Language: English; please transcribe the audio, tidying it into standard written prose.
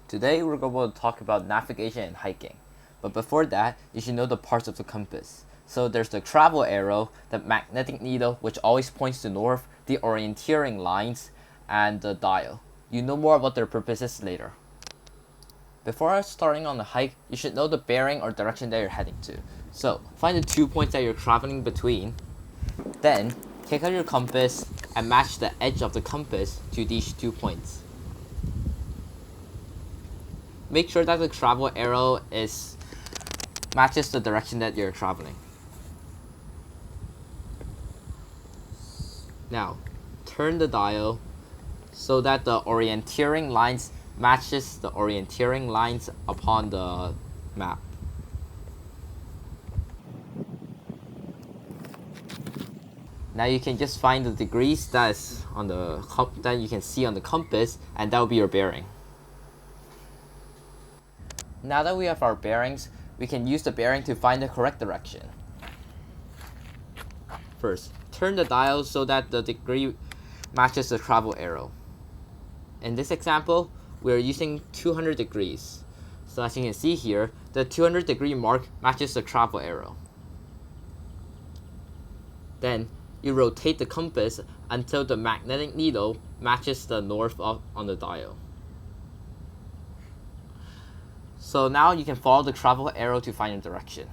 Today we're going to talk about navigation and hiking. But before that, you should know the parts of the compass. So there's the travel arrow, the magnetic needle which always points to north, the orienteering lines, and the dial. You know more about their purposes later. Before starting on the hike, you should know the bearing or direction that you're heading to. So find the 2 points that you're traveling between. Then take out your compass and match the edge of the compass to these 2 points. Make sure that the travel arrow matches the direction that you're traveling. Now, turn the dial so that the orienteering lines matches the orienteering lines upon the map. Now you can just find the degrees that you can see on the compass, and that will be your bearing. Now that we have our bearings, we can use the bearing to find the correct direction. First, turn the dial so that the degree matches the travel arrow. In this example, we are using 200 degrees. So as you can see here, the 200 degree mark matches the travel arrow. Then, you rotate the compass until the magnetic needle matches the north on the dial. So now you can follow the travel arrow to find your direction.